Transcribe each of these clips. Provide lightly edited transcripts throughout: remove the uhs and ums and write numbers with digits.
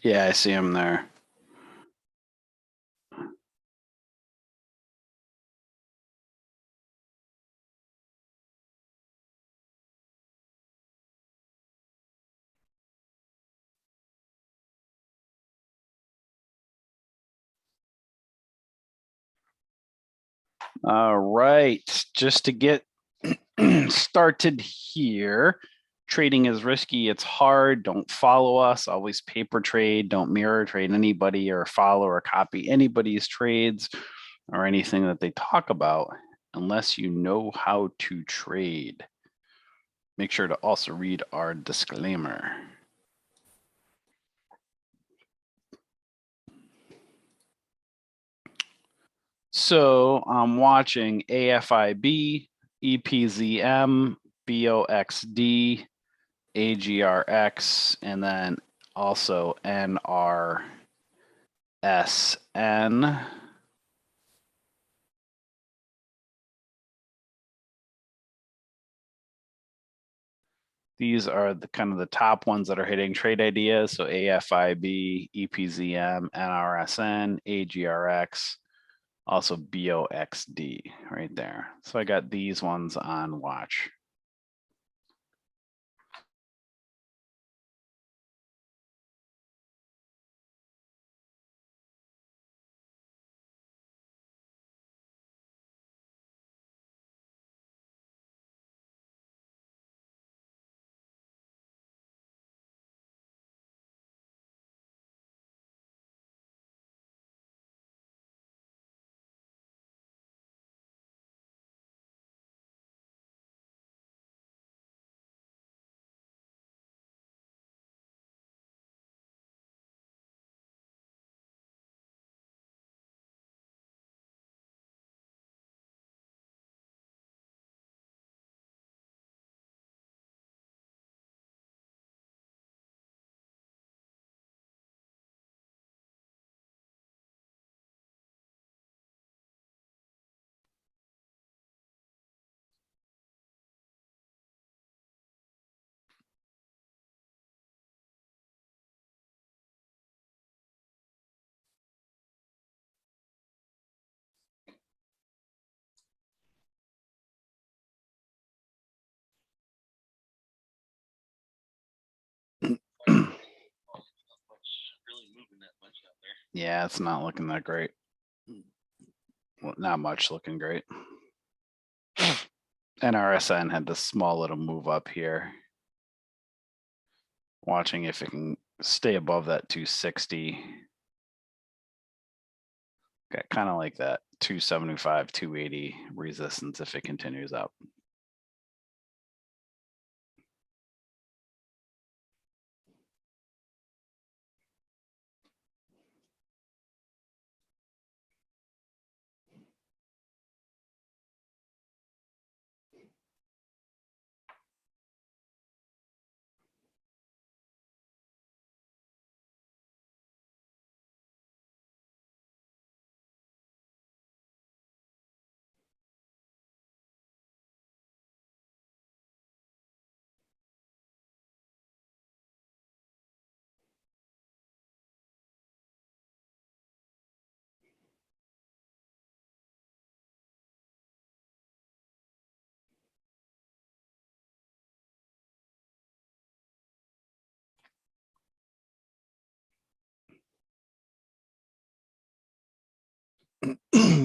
Yeah, I see him there. All right, just to get started here. Trading is risky. It's hard. Don't follow us. Always paper trade. Don't mirror trade anybody or follow or copy anybody's trades or anything that they talk about unless you know how to trade. Make sure to also read our disclaimer. So I'm watching AFIB, EPZM, BOXD, AGRX, and then also NRSN. These are the kind of the top ones that are hitting trade ideas. So AFIB, EPZM, NRSN, AGRX, also BOXD right there. So I got these ones on watch. Yeah, it's not looking that great. Well, not much looking great. NRSN had this small little move up here. Watching if it can stay above that 260. Got kind of like that 275, 280 resistance if it continues up.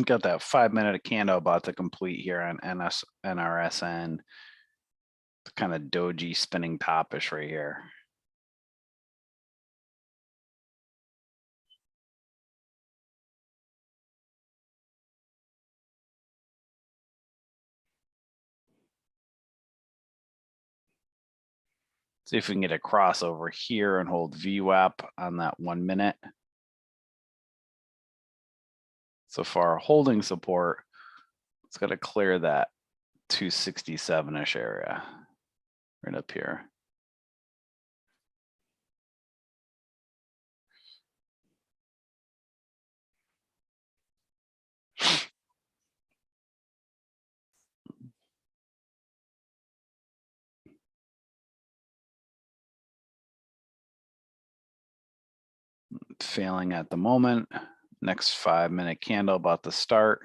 Got that 5-minute candle about to complete here on NRSN. Kind of doji spinning topish right here. See if we can get a crossover here and hold VWAP on that 1 minute. So far, holding support, it's got to clear that 267-ish area right up here. failing at the moment. Next 5-minute candle about to start.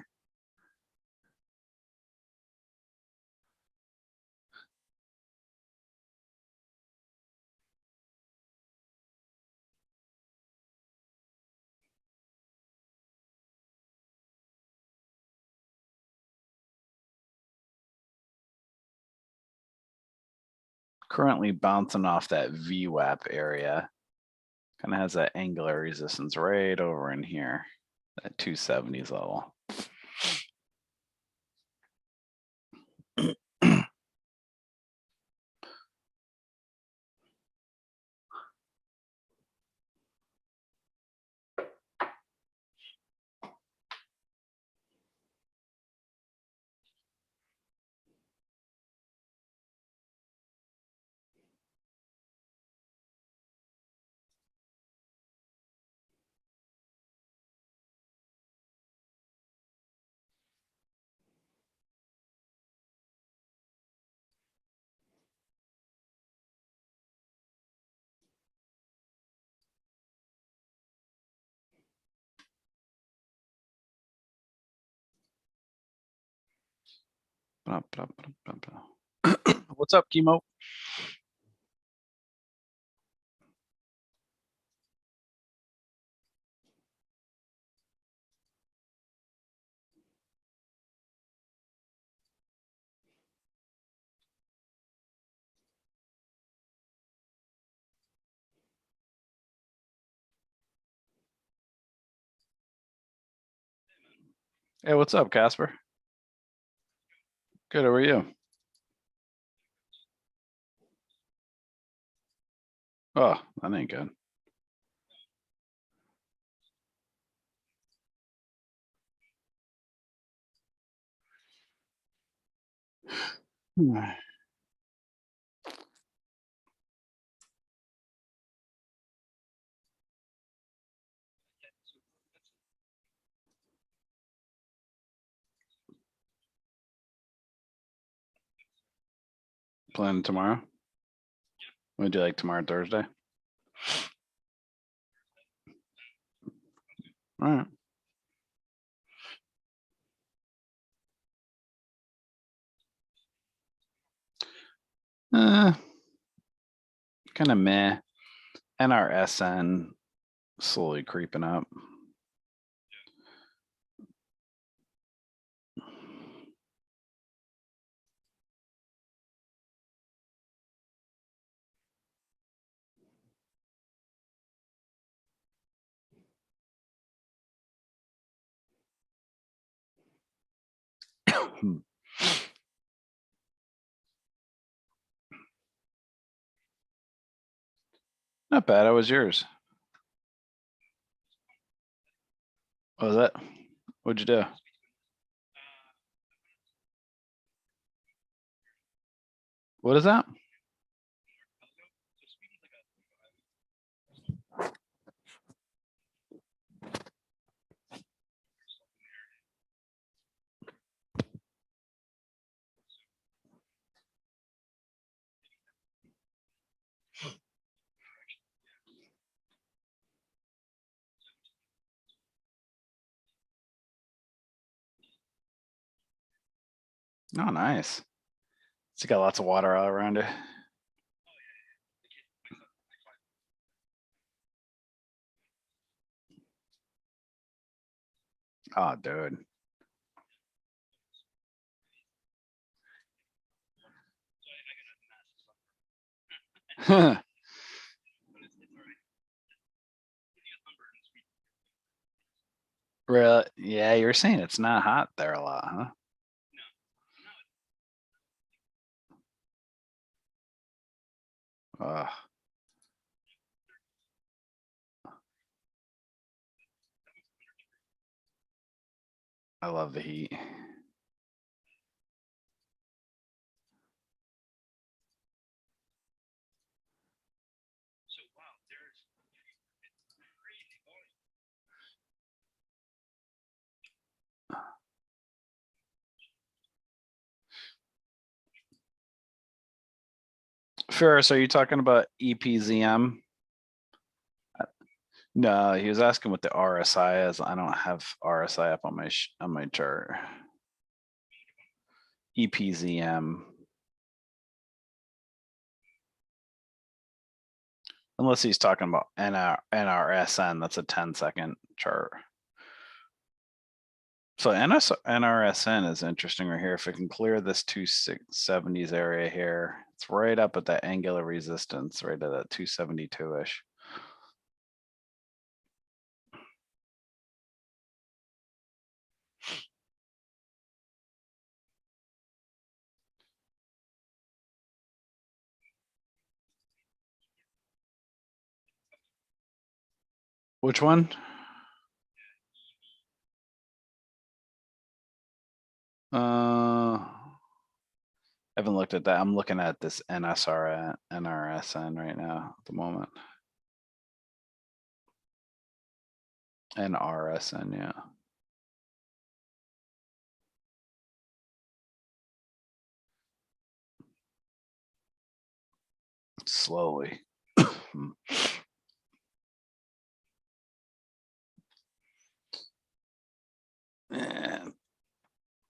Currently bouncing off that VWAP area. Kind of has that angular resistance right over in here, that 270s level. What's up, Chemo? Hey, what's up, Casper? Good, how are you? Oh, that ain't good. Plan tomorrow? Would you like tomorrow, Thursday? All right. Kind of meh. NRSN slowly creeping up. Not bad. How was yours? What was that? What'd you do? What is that? Oh, nice. It's got lots of water all around it. Oh, dude. Really? Yeah, you're saying it's not hot there a lot, huh? Ugh. I love the heat. Ferris, are you talking about EPZM? No, he was asking what the RSI is. I don't have RSI up on my chart. EPZM. Unless he's talking about NRSN, that's a 10-second chart. So NRSN is interesting right here. If it can clear this 270s area here, it's right up at that angular resistance, right at that 272-ish. Which one? I haven't looked at that. I'm looking at this NRSN right now at the moment. NRSN, yeah. Slowly. And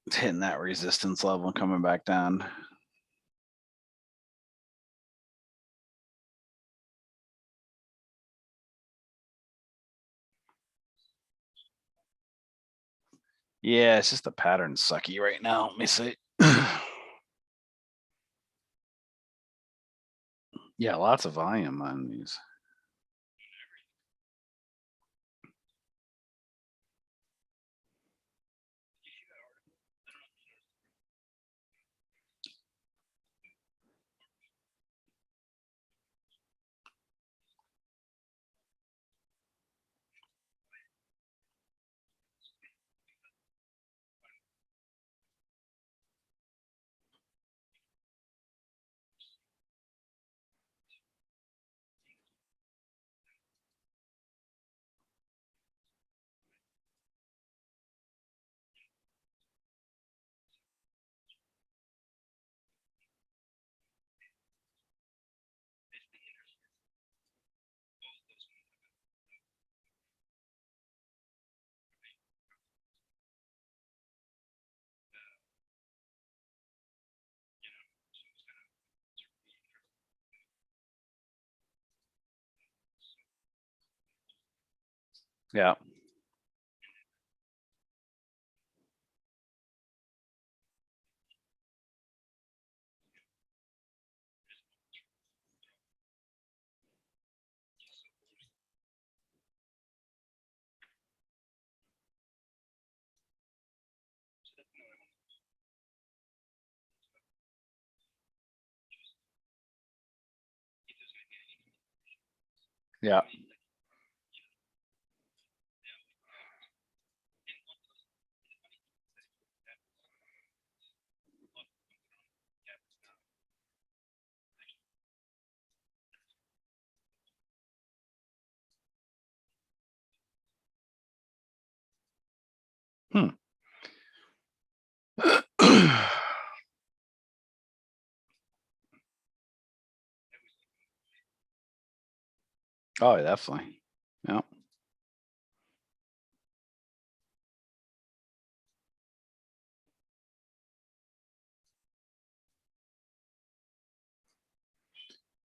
it's hitting that resistance level, coming back down. Yeah, it's just the pattern sucky right now. Let me see. Yeah, lots of volume on these. Yeah. Yeah. Hmm. Oh, definitely. Yeah.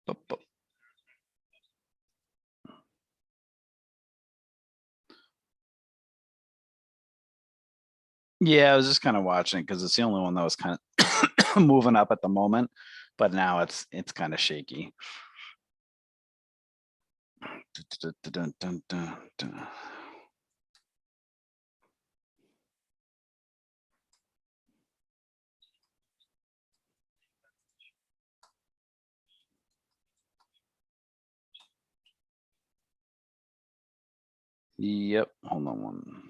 But yeah, I was just kind of watching it because it's the only one that was kind of moving up at the moment, but now it's kind of shaky. Dun, dun, dun, dun. Yep. Hold on one.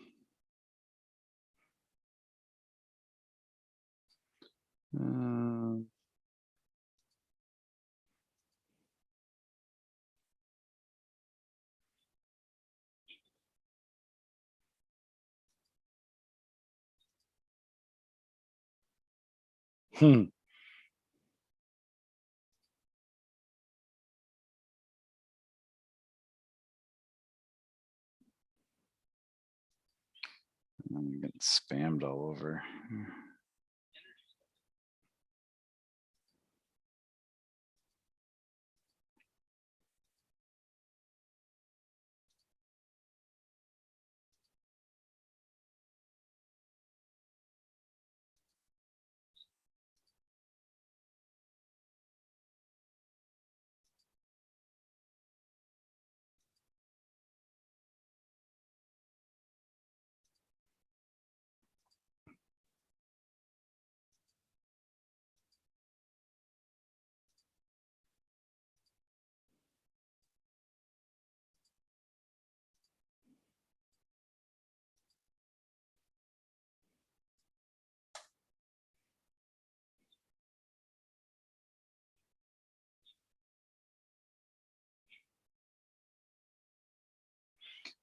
Hmm. I'm getting spammed all over.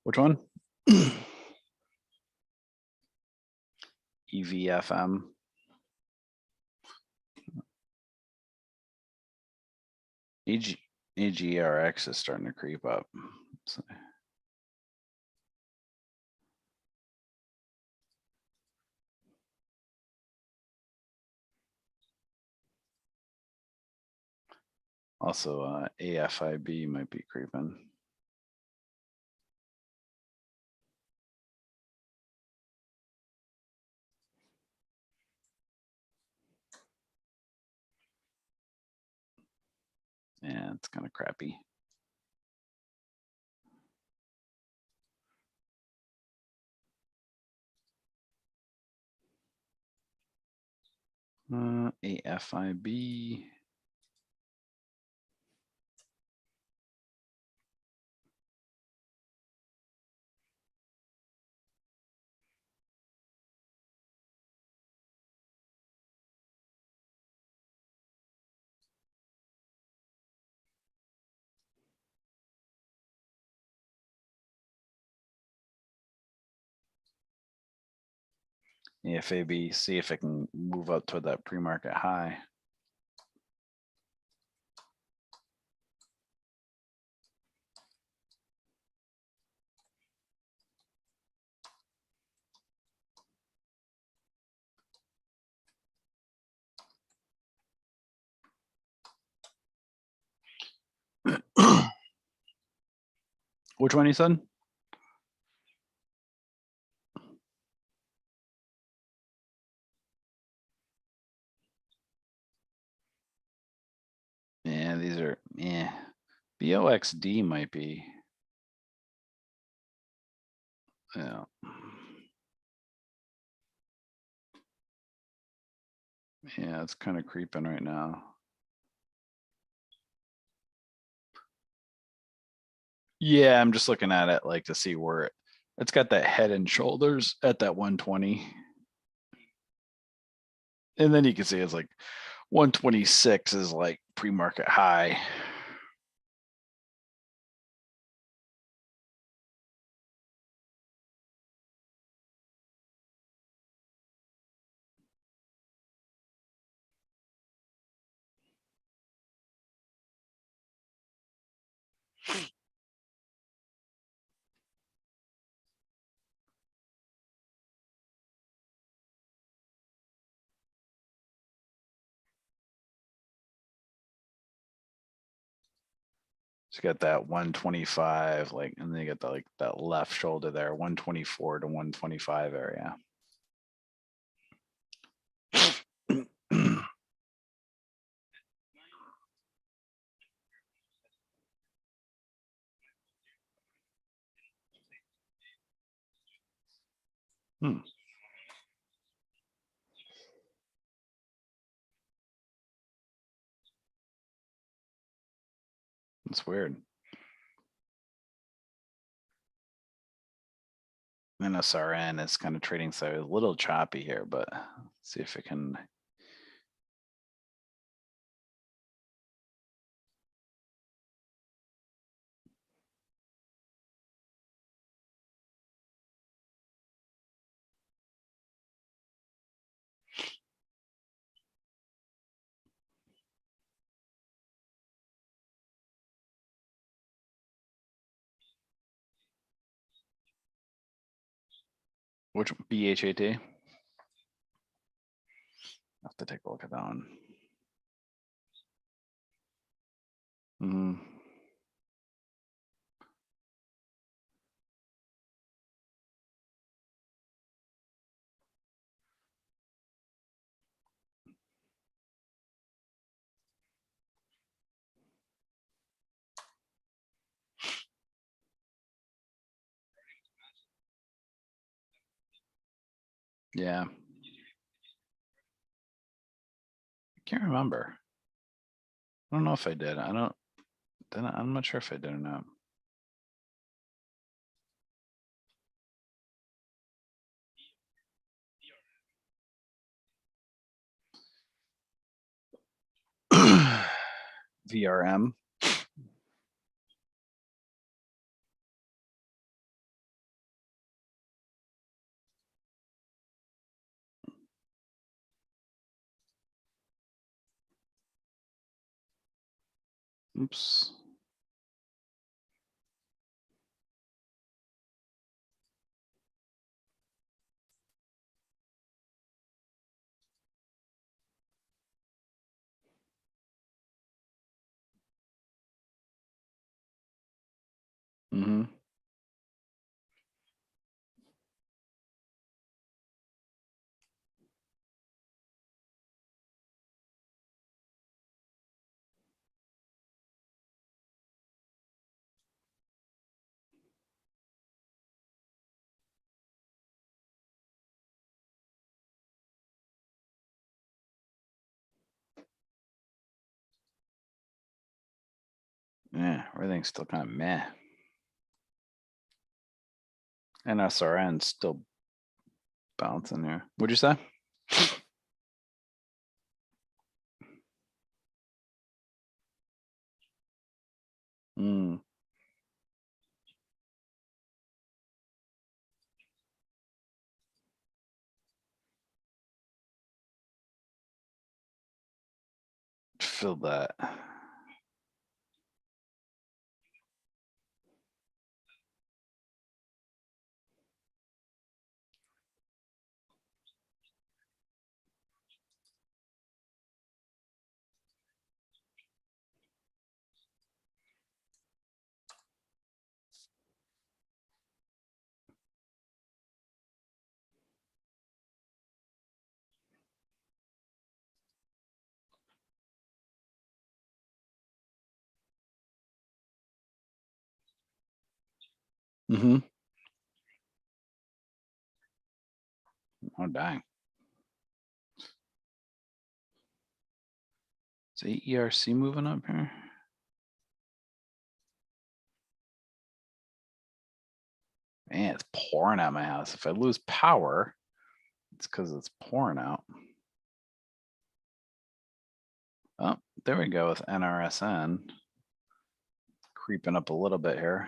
Which one? EVFM. AGRX is starting to creep up. So, also, AFIB might be creeping. Yeah, it's kind of crappy. AFIB. AFAB, see if it can move up toward that pre-market high. Which one you said? Yeah, these are, yeah. BOXD might be. Yeah. Yeah, it's kind of creeping right now. Yeah, I'm just looking at it like to see where it's got that head and shoulders at that 120. And then you can see it's like 126 is like pre-market high. It's got that 125, like, and they got the like that left shoulder there, 124 to 125 area. It's weird. NSRN is kind of trading so a little choppy here, but let's see if it can. Which BHAT? I have to take a look at that one. Yeah. Can't remember. I don't know if I did. I'm not sure if I did or not. VRM. Oops. Mm-hmm. Yeah, everything's still kind of meh. NSRN still bouncing here. What'd you say? Mm. Feel that. Mm-hmm. Oh, dang. Is ERC moving up here? Man, it's pouring out my house. If I lose power, it's because it's pouring out. Oh, there we go with NRSN. Creeping up a little bit here.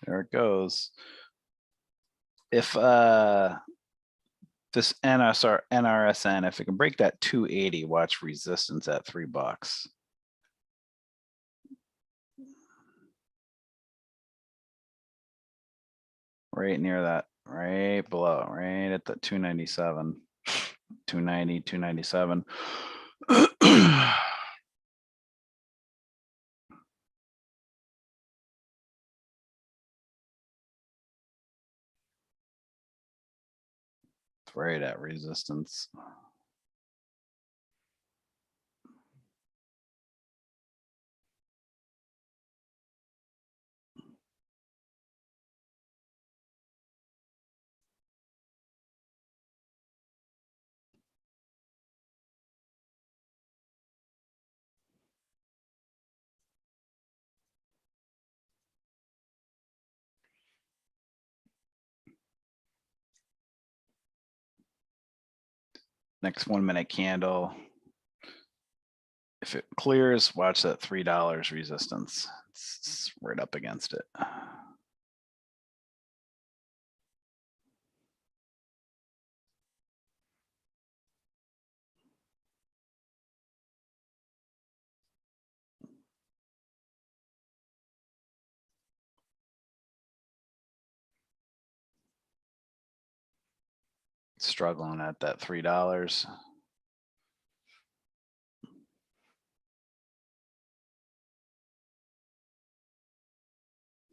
There it goes. If this NRSN, if it can break that 280, watch resistance at $3. Right near that, right below, right at the 297, 290, 297. It's right at resistance. Next 1 minute candle. If it clears, watch that $3 resistance. It's right up against it. Struggling at that $3.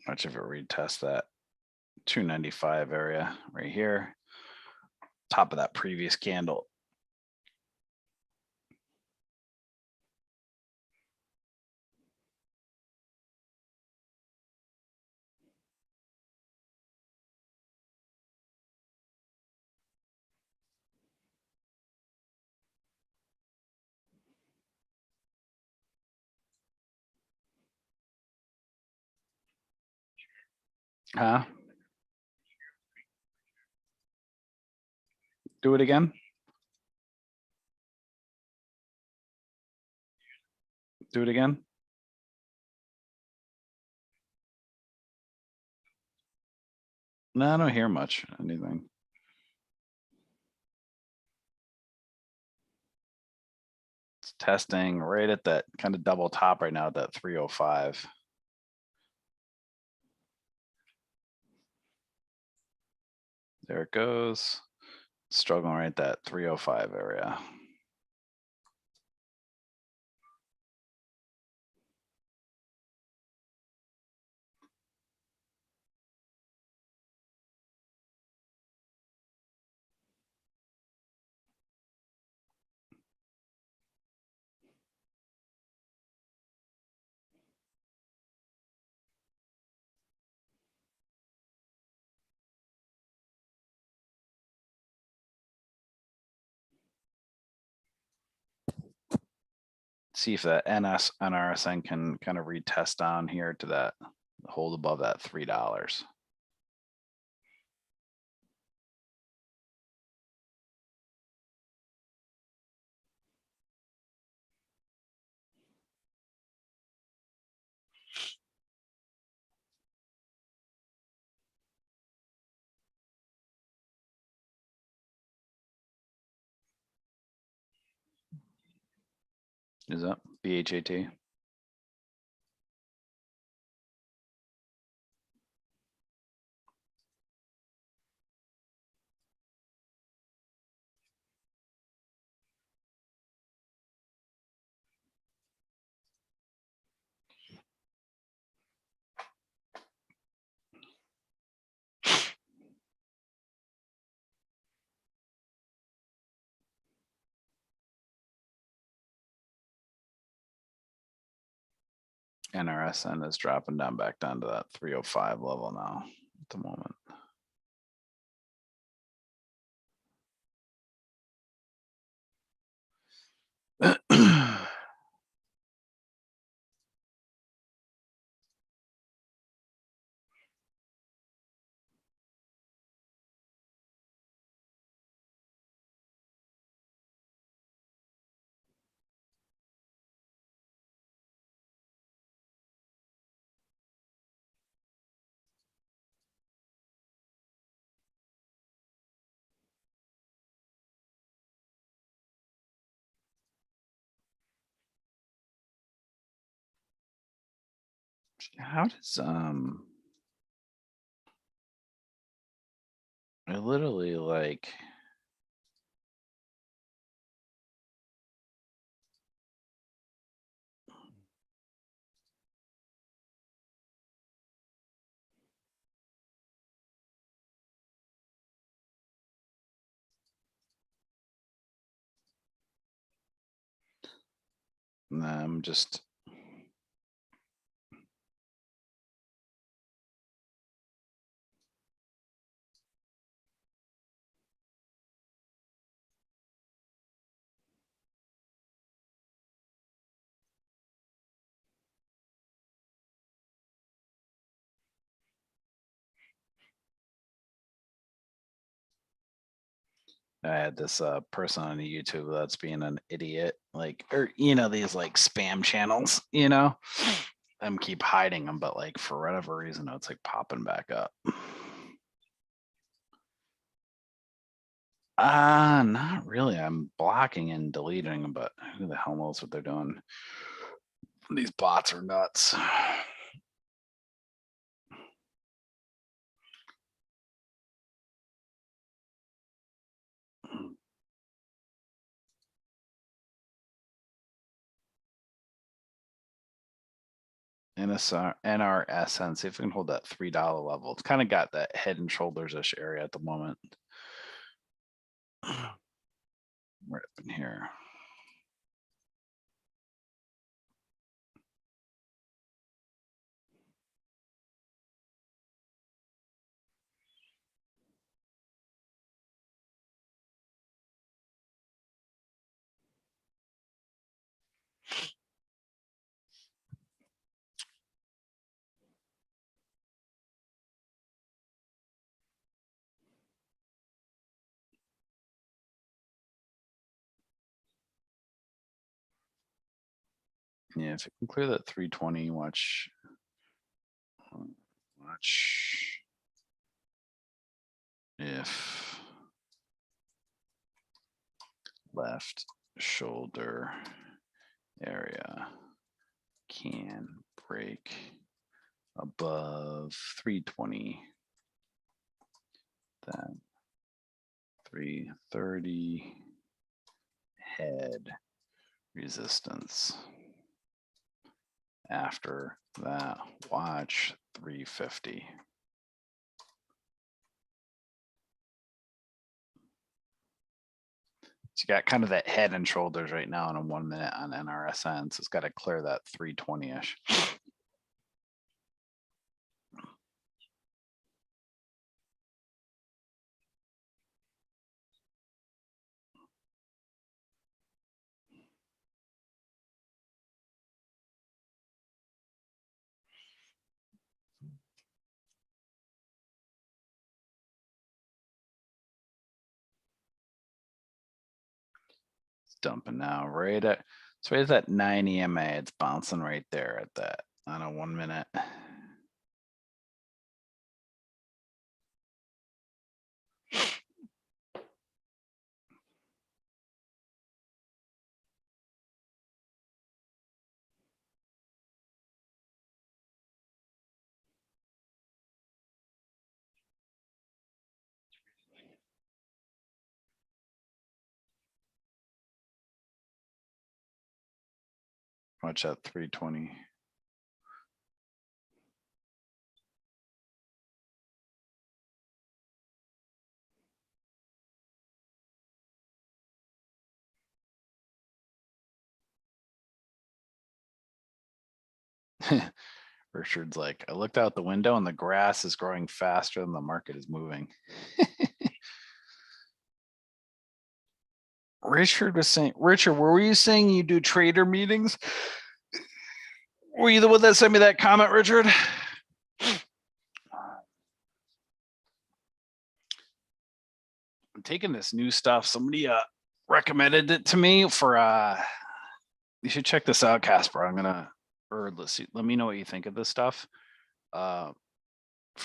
Watch if it retest that 295 area right here, top of that previous candle. Huh? Do it again. Do it again. No, I don't hear much, anything. It's testing right at that kind of double top right now at that 305. There it goes. Struggling right at that 305 area. See if that NRSN can kind of retest down here to that, hold above that $3. Is that BHAT? NRSN is dropping down back down to that 305 level now at the moment. How does I literally like I'm just I had this person on YouTube that's being an idiot, like, or these like spam channels, I'm keep hiding them, but like for whatever reason, it's like popping back up. Not really. I'm blocking and deleting them, but who the hell knows what they're doing? These bots are nuts. NRSN, see if we can hold that $3 level. It's kind of got that head and shoulders-ish area at the moment. Right up in here. Yeah, if you can clear that 320, watch if left shoulder area can break above 320, then 330 head resistance. After that, watch 350. So you got kind of that head and shoulders right now in a 1 minute on NRSN. So it's got to clear that 320-ish. Dumping now right at, so right at that 9 EMA, it's bouncing right there at that on a 1 minute. Watch that 320. Richard's like, I looked out the window and the grass is growing faster than the market is moving. Richard was saying, Richard, were you saying you do trader meetings? Were you the one that sent me that comment, Richard? I'm taking this new stuff. Somebody recommended it to me for you should check this out, Casper. I'm gonna, or let's see, let me know what you think of this stuff. For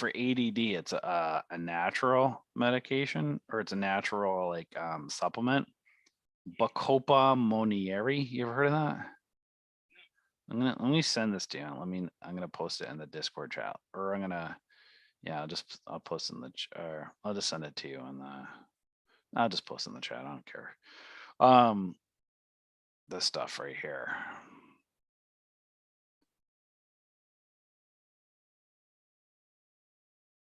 ADD, it's a natural medication, or it's a natural like supplement. Bacopa Monieri. You ever heard of that? Let me send this to you. I'm gonna post it in the Discord chat, or yeah, I'll post in the or I'll just send it to you and I'll just post in the chat. I don't care. This stuff right here.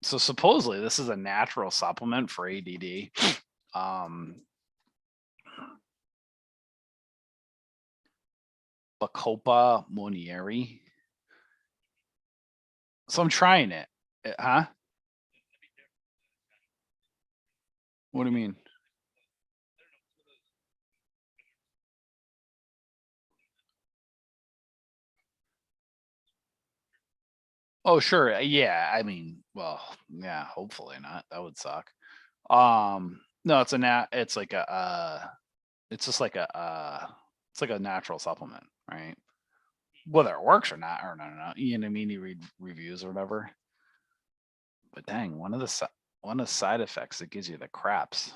So supposedly this is a natural supplement for ADD. Bacopa Monieri. So I'm trying it. Huh? What do you mean? Oh, sure. Yeah. I mean, well, yeah, hopefully not. That would suck. No, it's like it's just like it's like a natural supplement, right? Whether it works or not, or no. You know what I mean? You read reviews or whatever. But dang, one of the side effects that gives you the craps.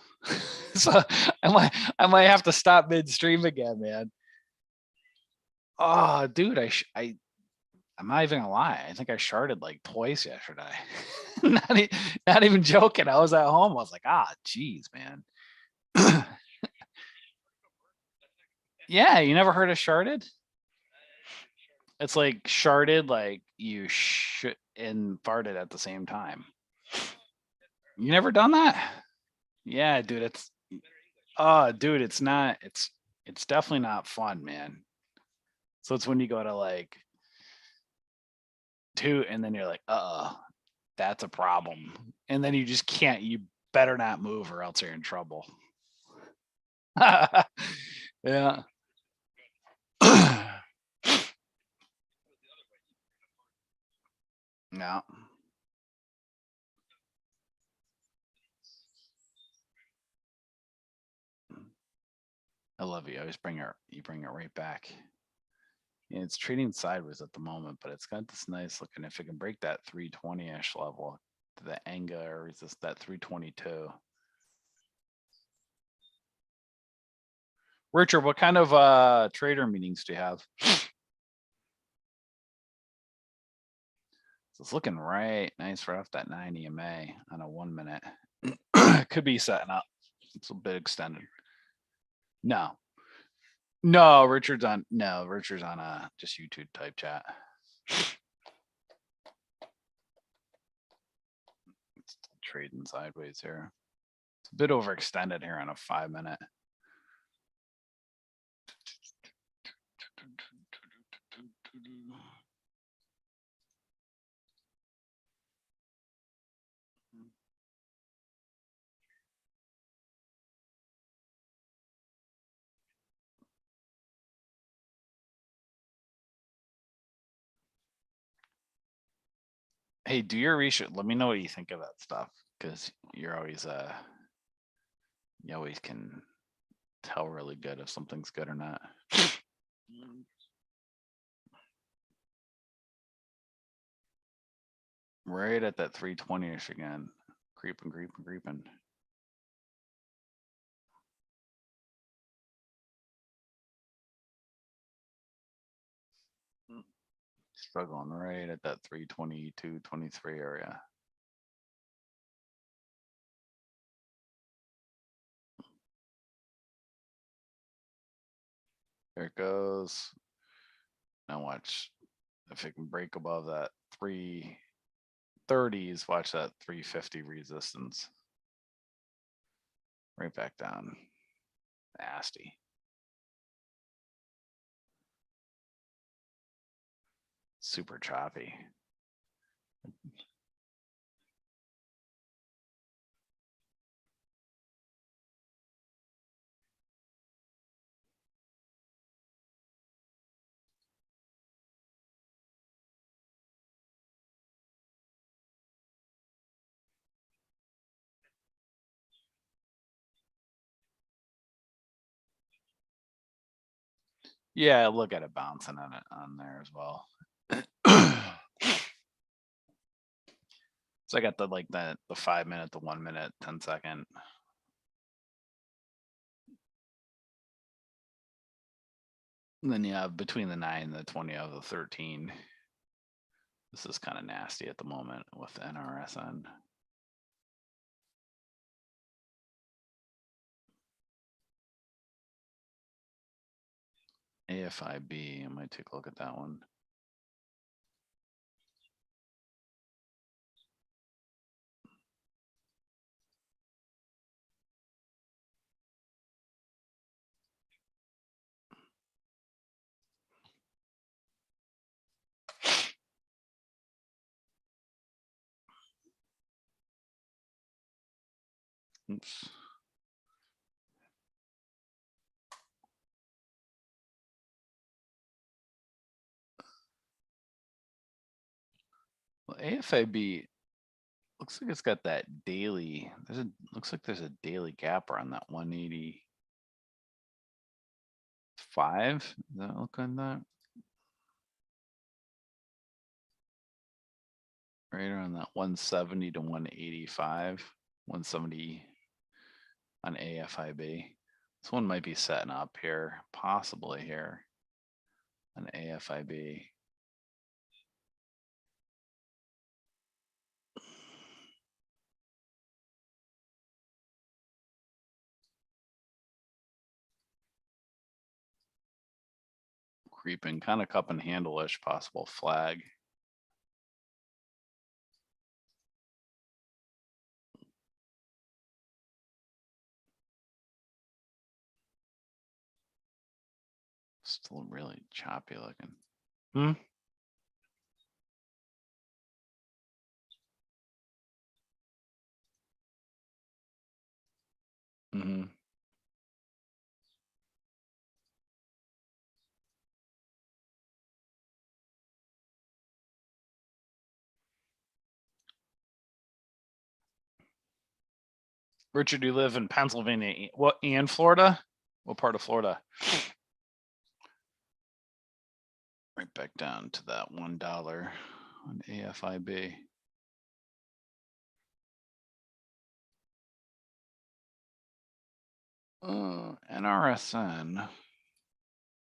So I might have to stop midstream again, man. Oh, dude, I'm not even gonna lie. I think I sharded like twice yesterday. Not even joking. I was at home. I was like, geez, man. Yeah, you never heard of sharded? It's like sharded, like you should and farted at the same time. You never done that? Yeah, dude, dude, it's not, it's definitely not fun, man. So it's when you go to like two and then you're like, that's a problem. And then you just can't, you better not move or else you're in trouble. Yeah. No. I love you. I always you bring it right back. Yeah, it's trading sideways at the moment, but it's got this nice looking. If it can break that 320-ish level, to the Enga or resist that 322. Richard, what kind of trader meetings do you have? So it's looking right nice right off that 9 EMA on a 1 minute. Could be setting up. It's a bit extended. No. Richard's on a just YouTube type chat. It's trading sideways here. It's a bit overextended here on a 5 minute. Hey, do your research. Let me know what you think of that stuff, because you're always you always can tell really good if something's good or not. Right at that 320-ish again. Creeping. Struggling right at that 322, 23 area. There it goes. Now watch if it can break above that 330s. Watch that 350 resistance. Right back down. Nasty. Super choppy. Yeah, look at it bouncing on there as well. So I got the 5 minute, the 1 minute, 10 second. And then you have between the 9 and the 20 of the 13. This is kind of nasty at the moment with NRSN. AFIB, I might take a look at that one. Oops. Well, AFIB, Looks like it's got that daily. Looks like there's a daily gap around that 185. Does that look like that? Right around that 170 to 185, 170 on AFIB. This one might be setting up here, possibly here on AFIB. Creeping, kind of cup and handle-ish, possible flag. Still really choppy looking. Mm-hmm. Richard, you live in Pennsylvania, what, and Florida? What part of Florida? Right back down to that $1 on AFIB. NRSN.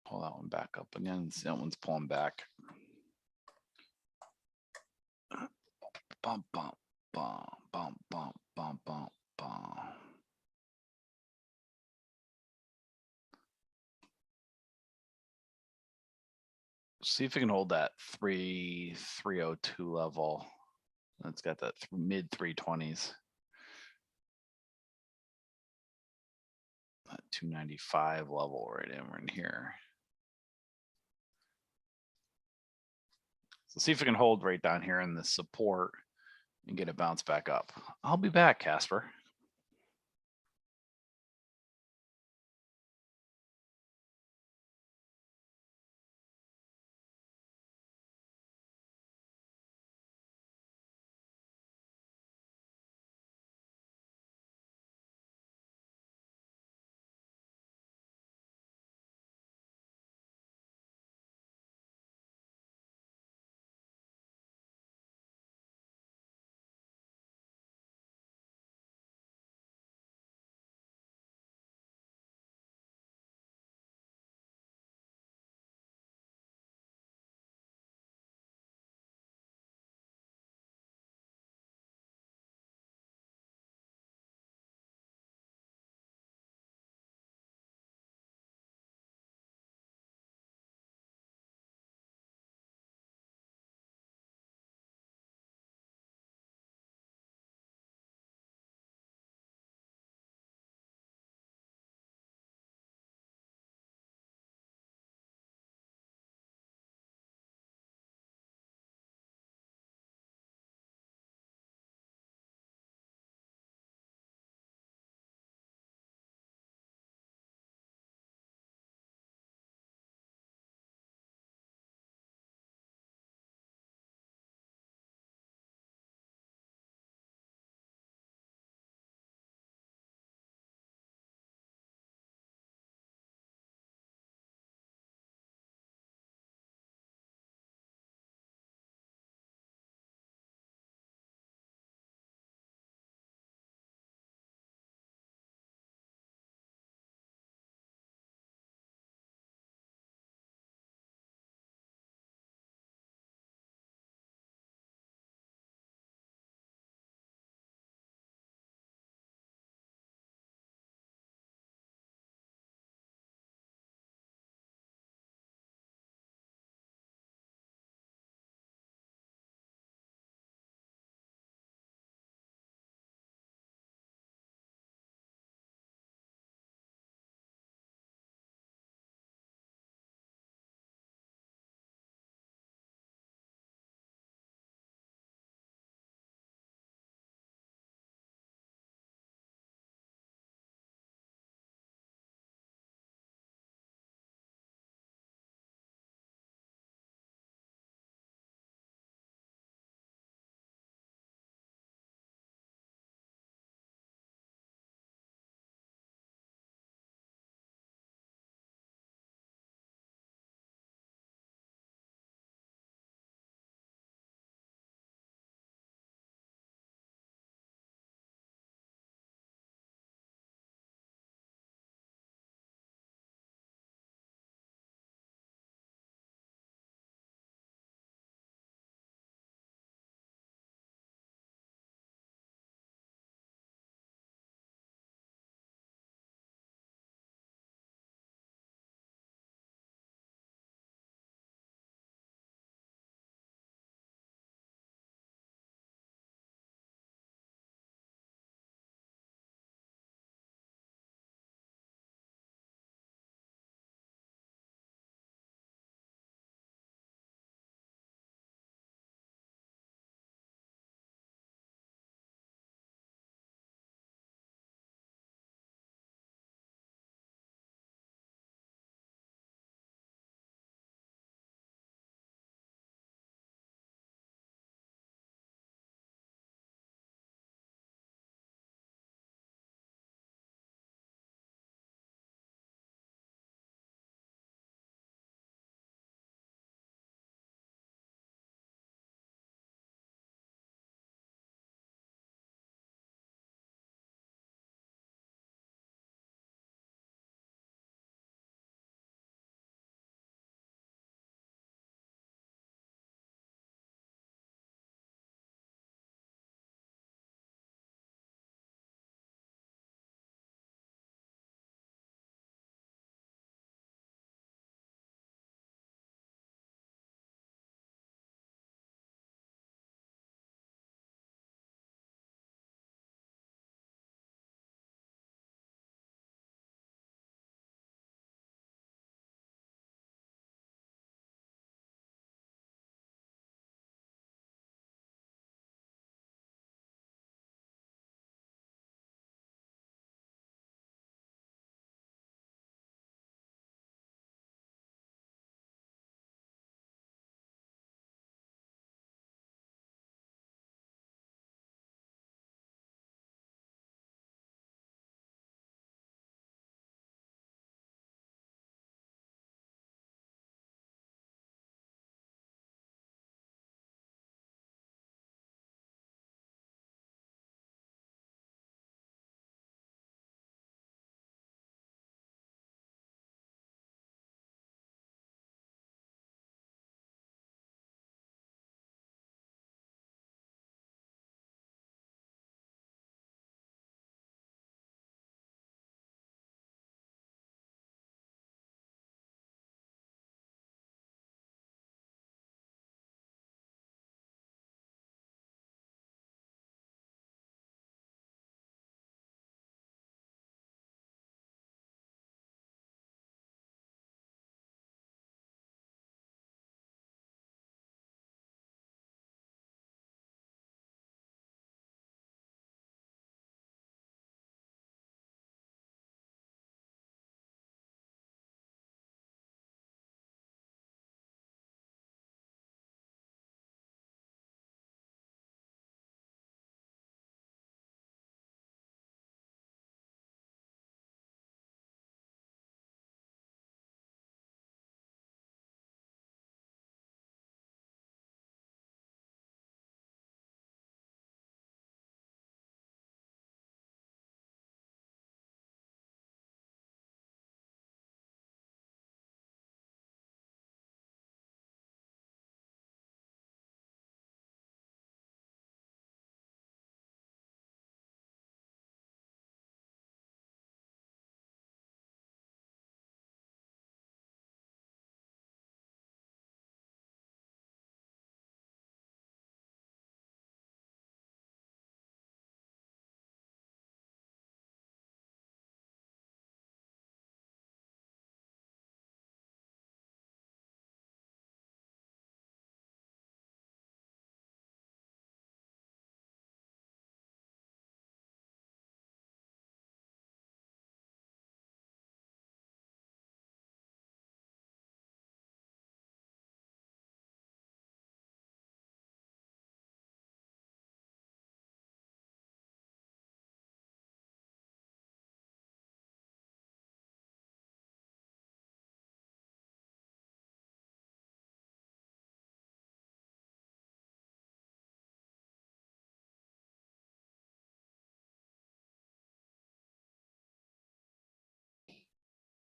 Pull that one back up again. See, that one's pulling back. Bump, bump, bump, bump, bump, bump, bump, bump. See if we can hold that 302 level. It's got that mid 320s. That 295 level right in here. So see if we can hold right down here in the support and get it bounce back up. I'll be back, Casper.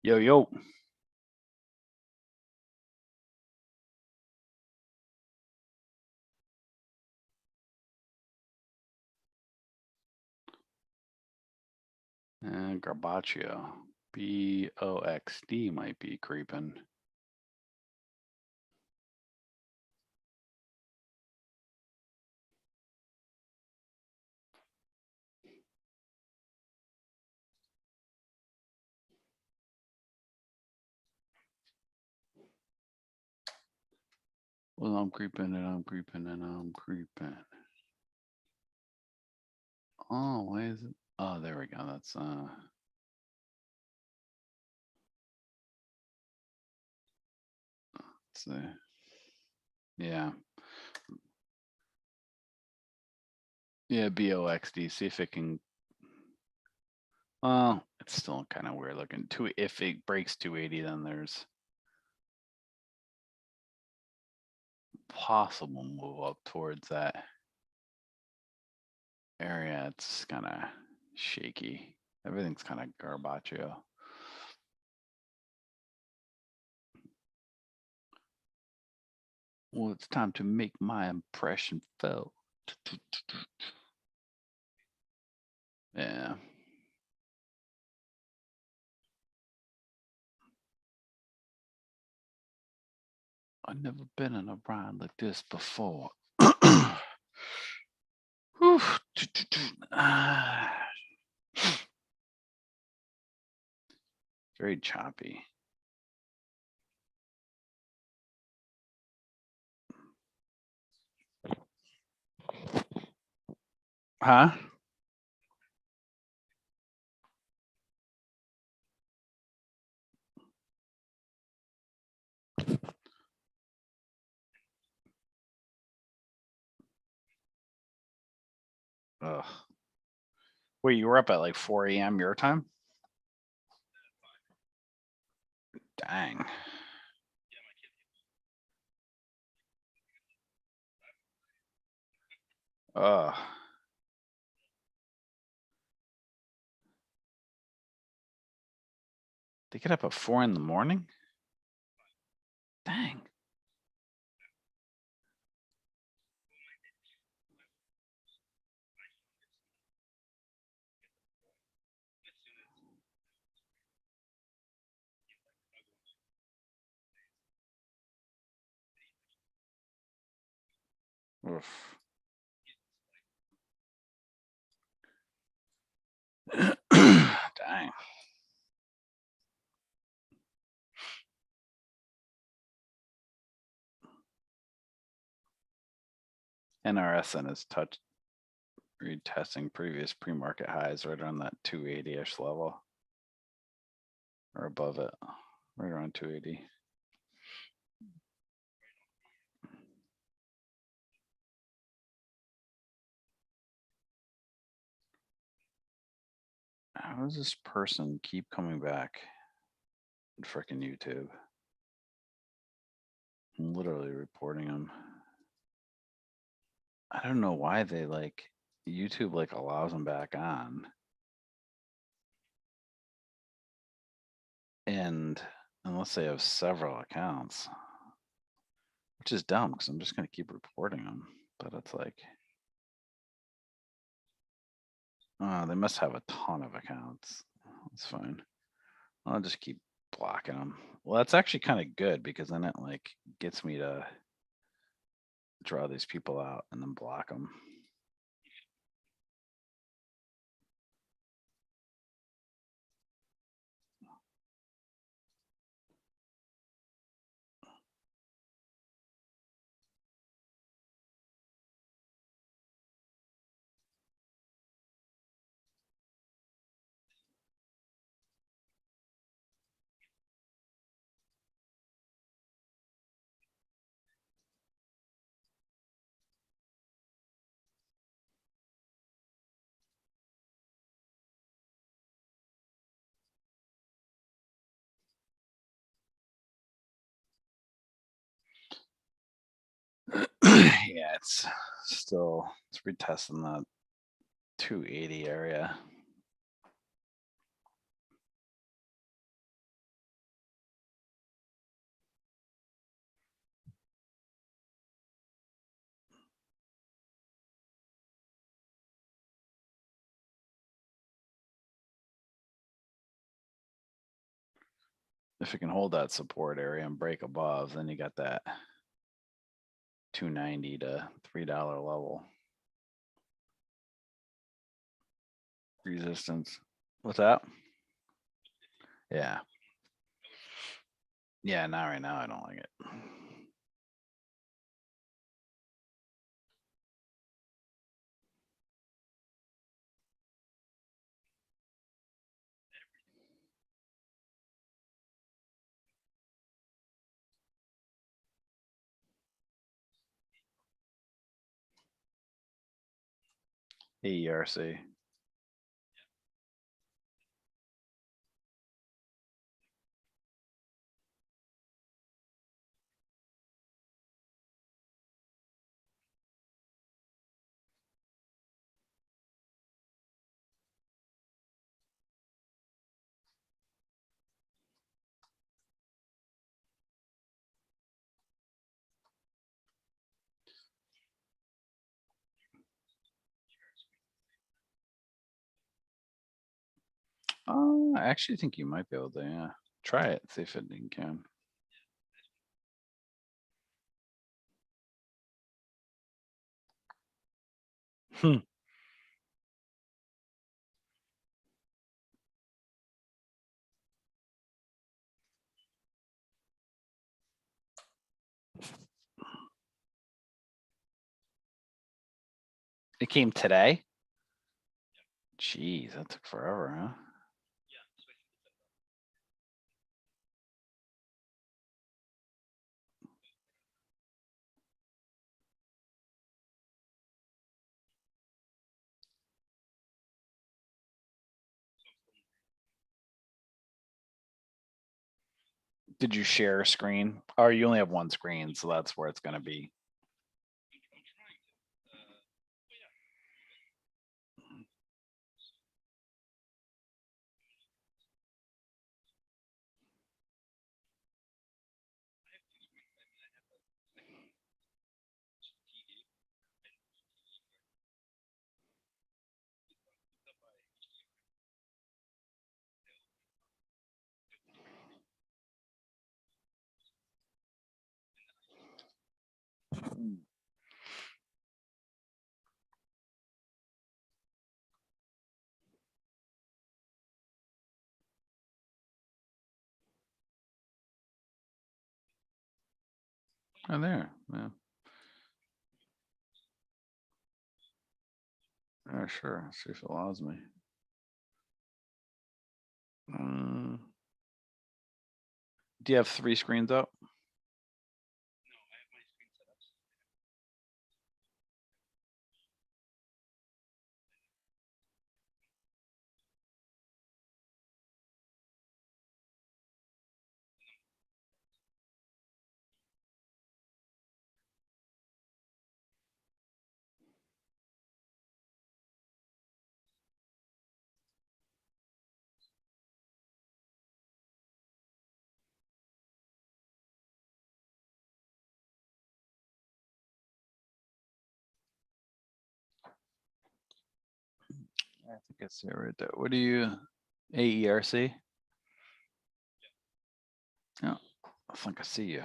Yo, yo. And Garbaccio. BOXD might be creeping. Well, I'm creeping and I'm creeping and I'm creeping. Oh, why is it? Oh, there we go. That's let's see. Yeah. Yeah, BOXD. See if it can. Well, it's still kind of weird looking. If it breaks 280, then there's possible move up towards that area. It's kind of shaky. Everything's kind of Garbaccio. Well, it's time to make my impression felt. Yeah. I've never been in a ride like this before. Whew. Very choppy. Huh? Ugh. Wait, you were up at like 4 a.m. your time? Dang. Ugh. They get up at 4 in the morning? Dang. Oof. Dang. NRSN is retesting previous pre-market highs right around that 280-ish level. Or above it. Right around 280. How does this person keep coming back in frickin' YouTube? I'm literally reporting them. I don't know why they YouTube allows them back on. And unless they have several accounts, which is dumb because I'm just going to keep reporting them. But it's like, they must have a ton of accounts. That's fine. I'll just keep blocking them. Well, that's actually kind of good because then it gets me to draw these people out and then block them. Yeah, it's retesting that 280 area. If it can hold that support area and break above, then you got that 290 to $3 level resistance. What's that? Yeah. Yeah, not right now. I don't like it. AERC. I actually think you might be able to, yeah. Try it, see if it can. Hmm. It came today? Jeez, that took forever, huh? Did you share a screen? Or you only have one screen, so that's where it's gonna be. Oh, there, yeah. Yeah, sure, see if it allows me. Do you have 3 screens up? I think I see it right there. What do you, AERC? Yeah, I think I see you.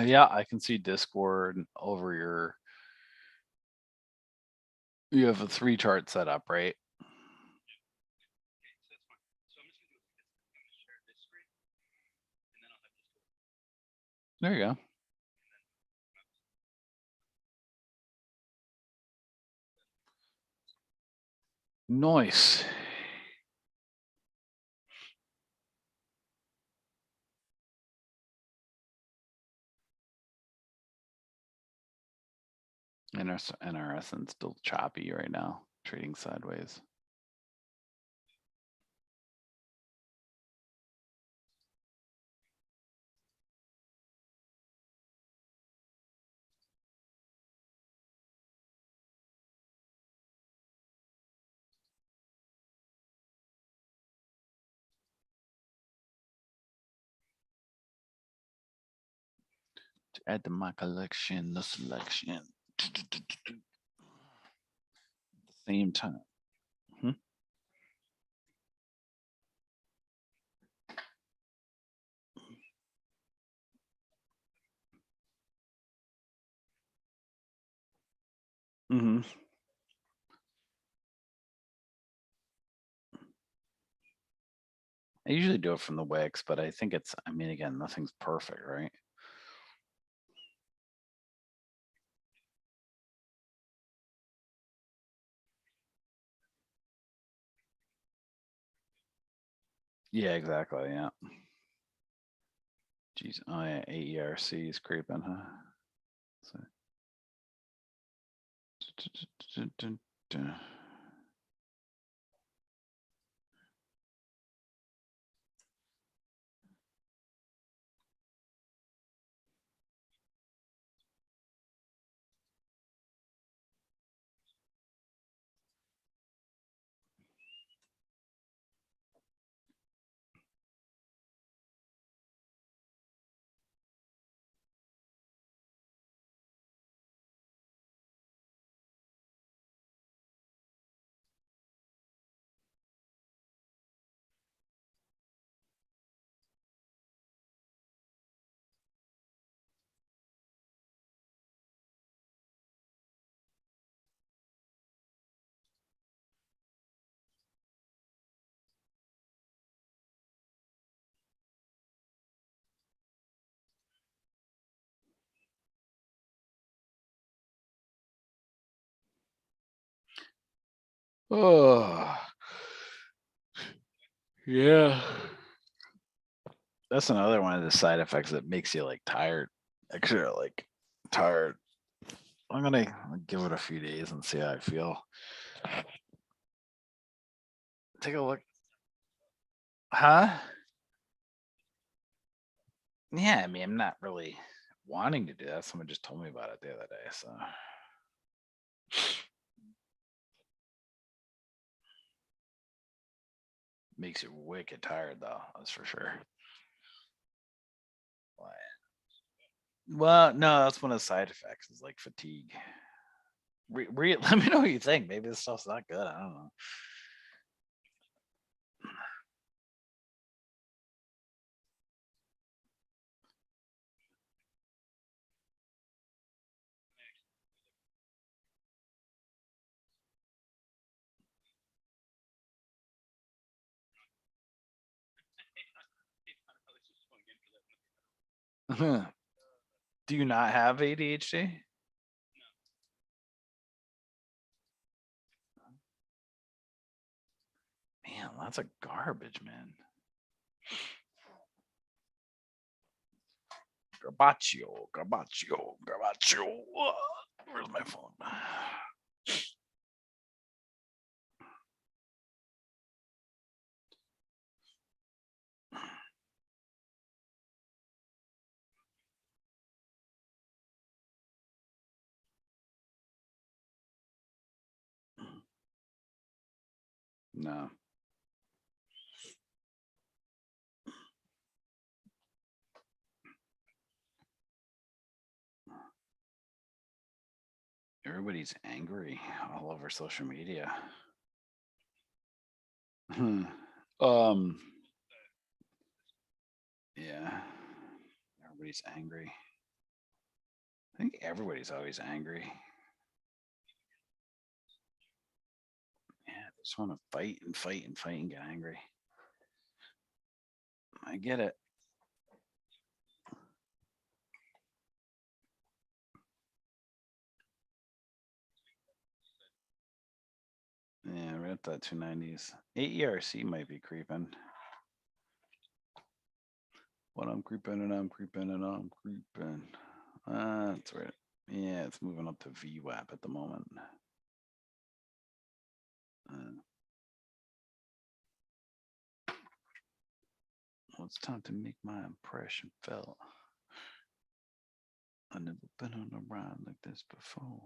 Yeah, I can see Discord over your. You have a 3 chart set up, right? There you go. Nice. NRSN still choppy right now, trading sideways. To add to my collection, the selection. At the same time. Mm-hmm. I usually do it from the wicks, but I think it's, I mean, again, nothing's perfect, right? Yeah, exactly. Yeah. Geez, oh yeah, AERC is creeping, huh? So, oh, yeah. That's another one of the side effects that makes you like tired. Actually, like tired. I'm gonna give it a few days and see how I feel. Take a look. Huh? Yeah, I mean, I'm not really wanting to do that. Someone just told me about it the other day, so makes you wicked tired though, that's for sure. Why? Well, no, that's one of the side effects is like fatigue. Let me know what you think. Maybe this stuff's not good. I don't know. Do you not have ADHD? Man, lots of garbage, man. Garbaccio, garbaccio, garbaccio. Where's my phone? No. Everybody's angry all over social media. um, yeah. Everybody's angry. I think everybody's always angry. Yeah, they just want to fight and fight and fight and get angry. I get it. Yeah, we're at that 290s. AERC might be creeping. But I'm creeping and I'm creeping and I'm creeping. That's right. Yeah, it's moving up to VWAP at the moment. Well, it's time to make my impression felt. I've never been on a ride like this before.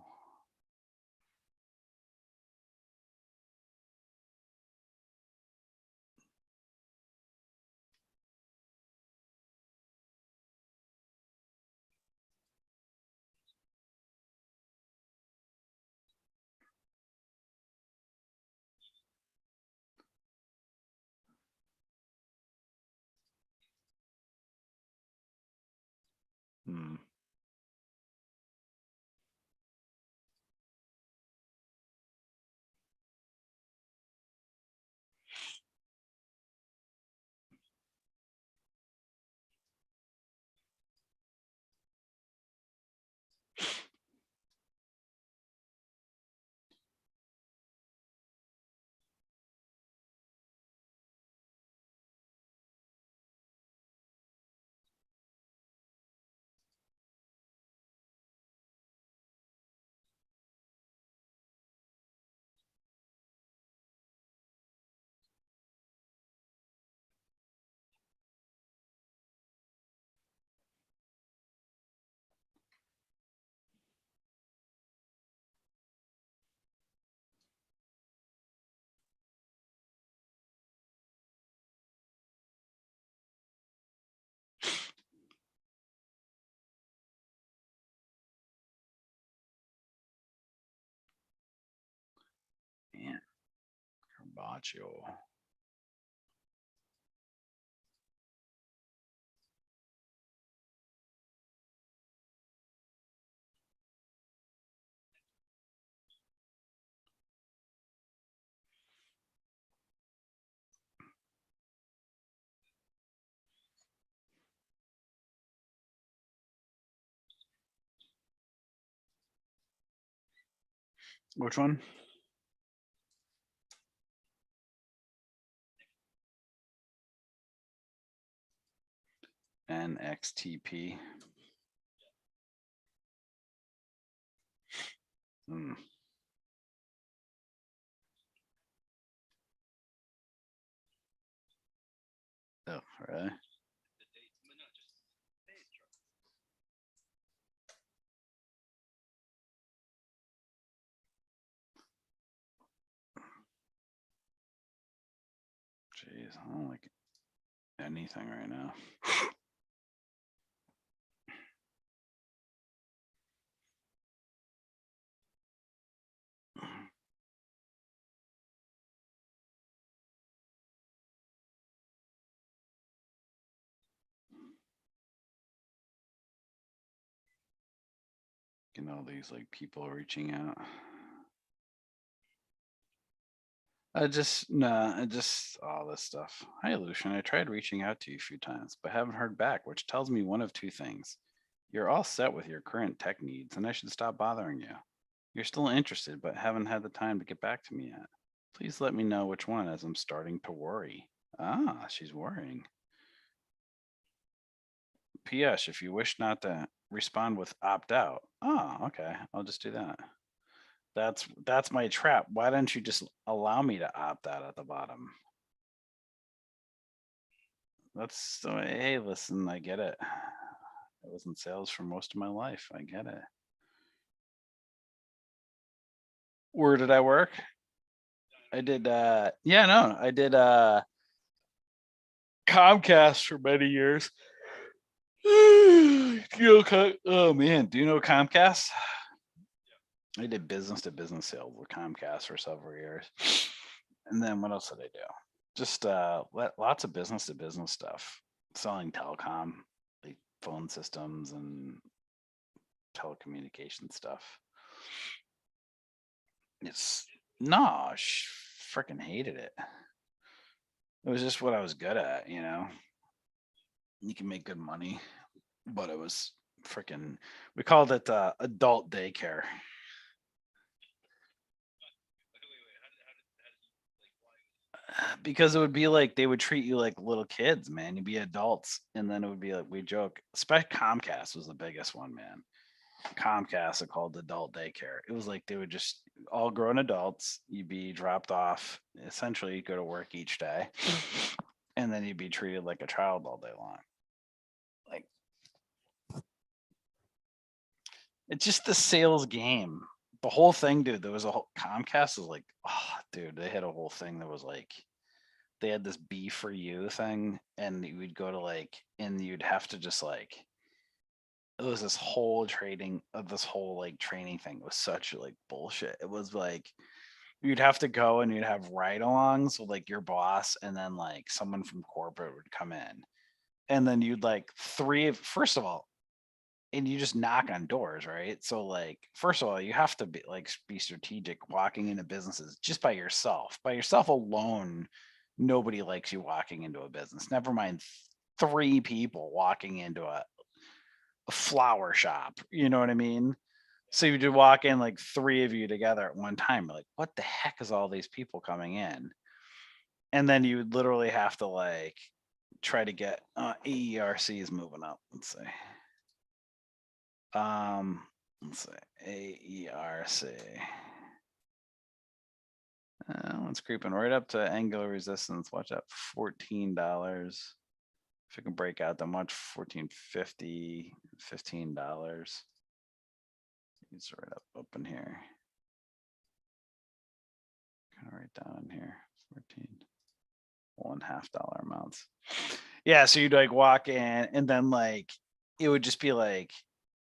Hmm. Man, Carpaccio. Which one? NXTP. Hmm. Oh, really? Jeez, I don't like anything right now. Getting all these like people reaching out. I just all this stuff. Hi, Lucian. I tried reaching out to you a few times, but haven't heard back, which tells me one of two things. You're all set with your current tech needs, and I should stop bothering you. You're still interested, but haven't had the time to get back to me yet. Please let me know which one, as I'm starting to worry. Ah, she's worrying. P.S. If you wish not to respond with opt out. Oh, okay. I'll just do that. That's my trap. Why don't you just allow me to opt out at the bottom? That's so, hey, listen, I get it. I was in sales for most of my life. I get it. Where did I work? I did yeah, no, I did Comcast for many years. Oh man, do you know Comcast? I did business to business sales with Comcast for several years. And then what else did I do? Just lots of business to business stuff, selling telecom, like phone systems and telecommunication stuff. It's no, freaking hated it. It was just what I was good at, you know. You can make good money, but it was freaking. We called it adult daycare. Because it would be like they would treat you like little kids, man. You'd be adults, and then it would be like we joke. Spec Comcast was the biggest one, man. Comcast are called adult daycare. It was like they would just all grown adults. You'd be dropped off. Essentially, you'd go to work each day, and then you'd be treated like a child all day long. Like it's just the sales game. The whole thing, dude. There was a whole Comcast is like, oh, dude. They had a whole thing that was like they had this B for you thing, and you would go to like, and you'd have to just like it was this whole trading of this whole like training thing. It was such like bullshit. It was like you'd have to go and you'd have ride-alongs with like your boss, and then like someone from corporate would come in, and then you'd like three of first of all, and you just knock on doors, right? So like first of all, you have to be strategic walking into businesses just by yourself. By yourself alone, nobody likes you walking into a business. Never mind three people walking into a flower shop. You know what I mean? So you would walk in like three of you together at one time. Like, what the heck is all these people coming in? And then you would literally have to like try to get AERC is moving up. Let's see AERC. It's creeping right up to angular resistance. Watch that, $14. If it can break out that much, $14.50, $15. It's right up in here. Kind of right down in here. 14. $1.50 amounts. Yeah, so you'd like walk in, and then like it would just be like,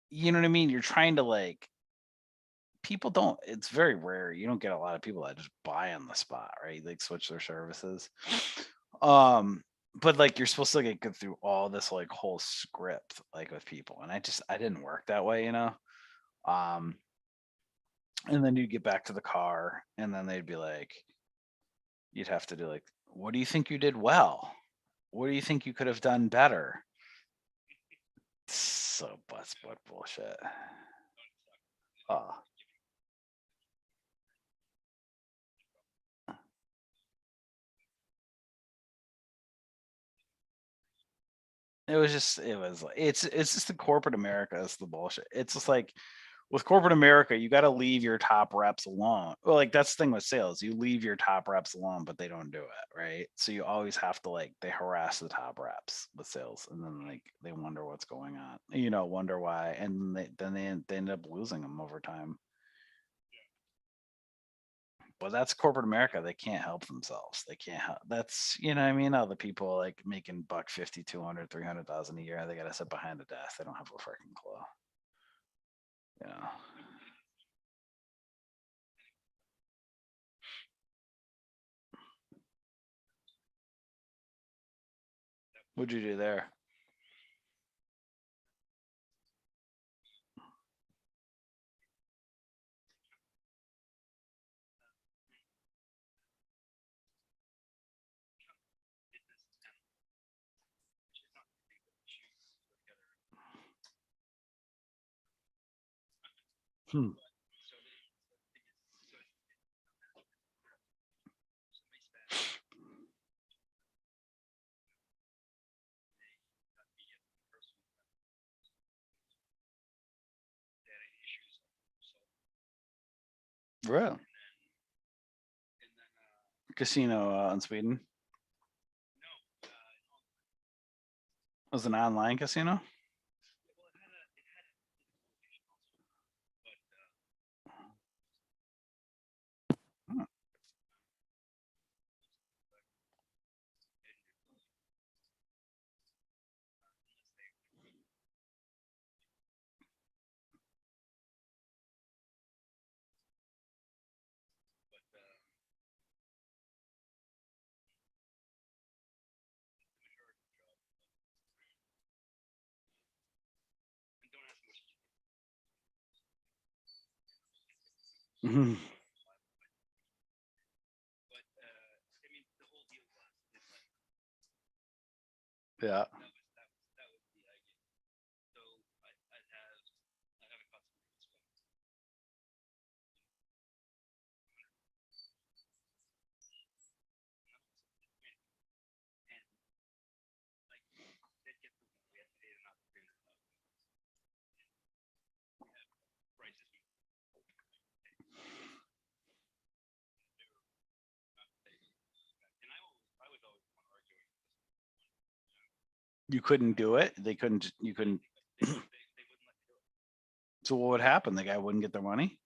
you know what I mean? You're trying to like people don't. It's very rare. You don't get a lot of people that just buy on the spot, right? Like switch their services. But like you're supposed to like go through all this like whole script like with people, and I didn't work that way, you know. Um, and then you'd get back to the car, and then they'd be like, you'd have to do like, what do you think you did well? What do you think you could have done better? So butt bullshit. Oh, it's just the corporate America is the bullshit. It's just like with corporate America, you got to leave your top reps alone. Well, like that's the thing with sales. You leave your top reps alone, but they don't do it, right? So you always have to like they harass the top reps with sales, and then like they wonder what's going on, wonder why, and they end up losing them over time. But that's corporate America. They can't help themselves. They can't help. That's what I mean. All the people like making buck 50, 200, 300,000 a year, they got to sit behind the desk. They don't have a freaking clue. You know. What'd you do there? Hmm. Really? Casino in Sweden? Was it an online casino? Huh. Mhm. Yeah. You couldn't do it. They couldn't. You couldn't. So what would happen? The guy wouldn't get their money.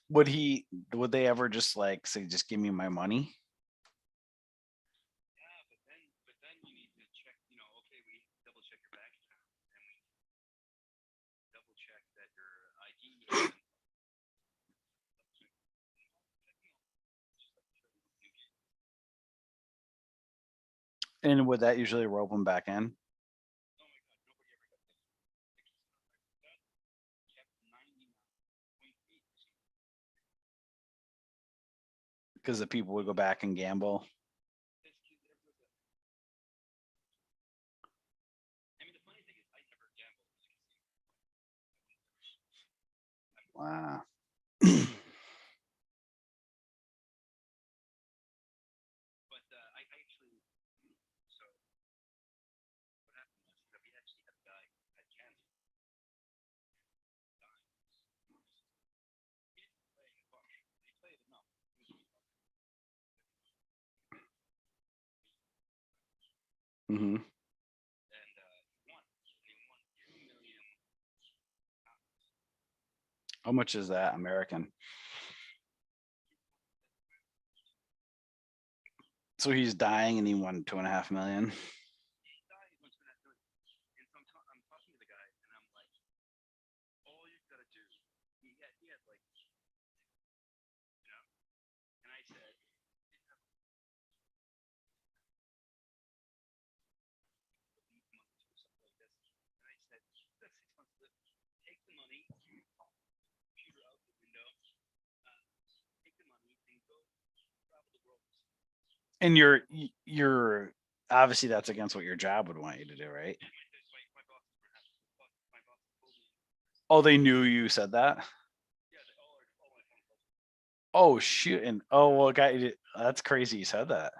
Would he? Would they ever just like say, "Just give me my money"? And would that usually rope him back in? Because the people would go back and gamble. Wow. Hmm. How much is that American? So he's dying and he won 2.5 million. And you're obviously that's against what your job would want you to do, right? Oh, they knew you said that. Oh shoot! And oh well, guy, that's crazy. You said that.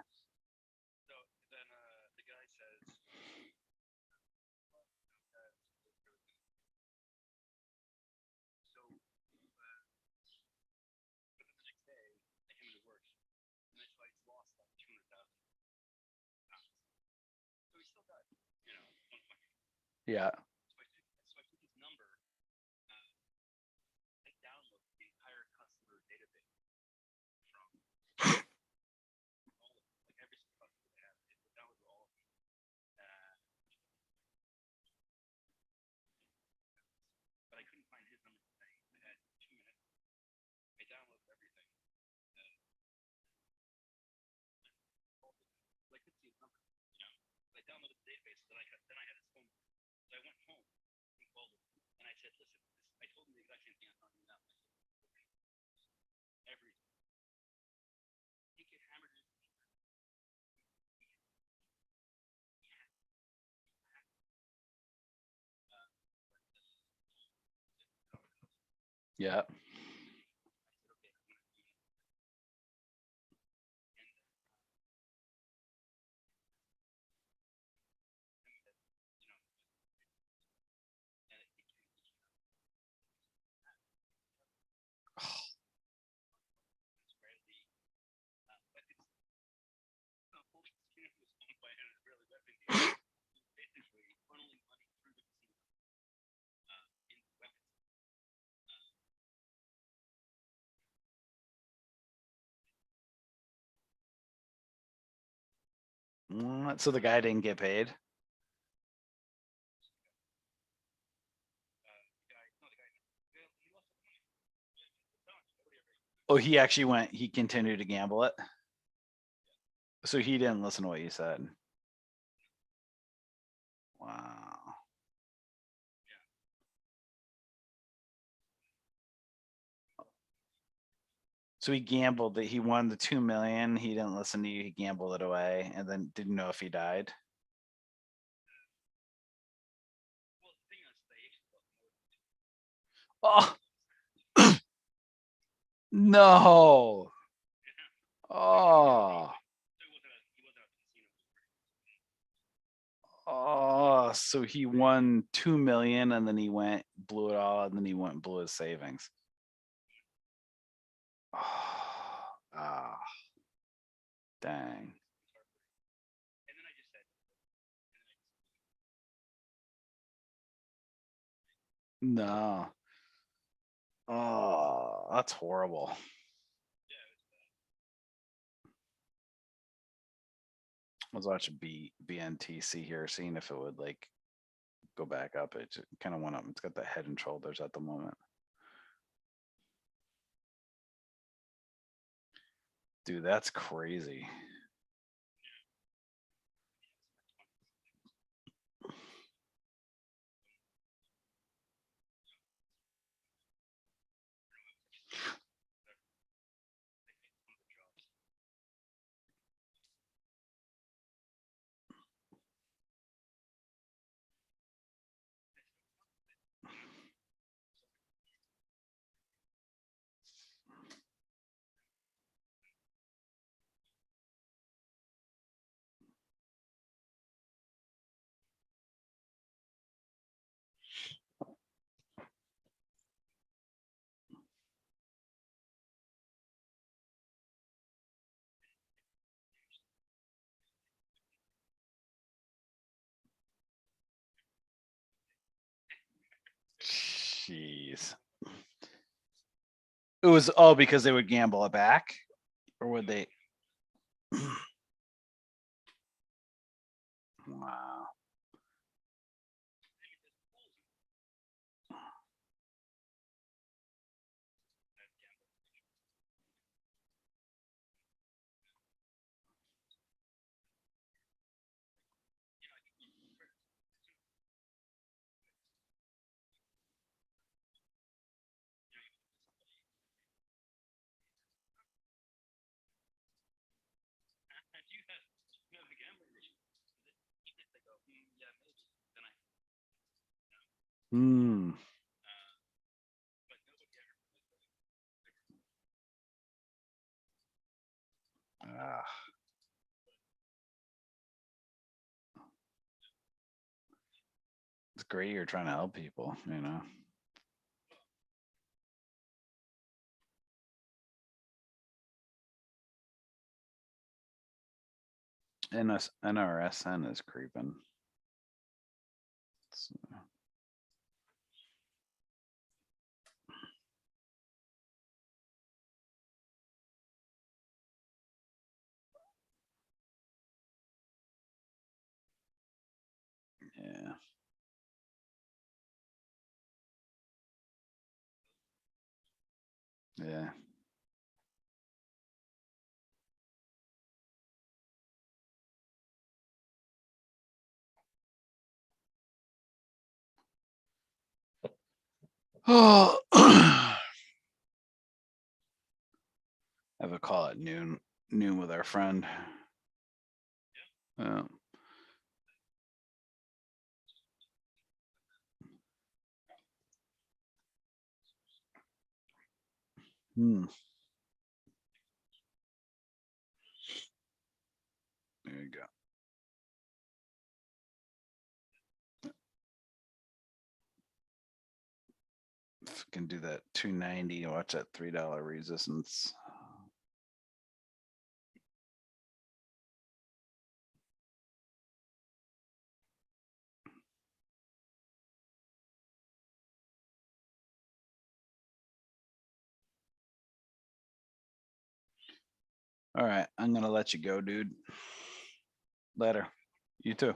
Yeah. Yeah. What? So the guy didn't get paid. Oh, he actually went. He continued to gamble it. So he didn't listen to what you said. Wow. So he gambled that he won the 2 million. He didn't listen to you. He gambled it away and then didn't know if he died. Oh, no. Oh. Oh, so he won 2 million and then he went, blew it all, and then he went and blew his savings. Ah, dang. No. Oh, that's horrible. I was watching BNTC here, seeing if it would like go back up. It kind of went up. It's got the head and shoulders at the moment. Dude, that's crazy. Jeez. It was because they would gamble it back, or would they? Wow. Hmm. Ah, it's great you're trying to help people, you know. NRSN is creeping. So, yeah. Yeah. Oh, have a call at noon with our friend. Yeah. Hmm. There you go. If we can do that 290, watch that $3 resistance. All right, I'm gonna let you go, dude. Later. You too.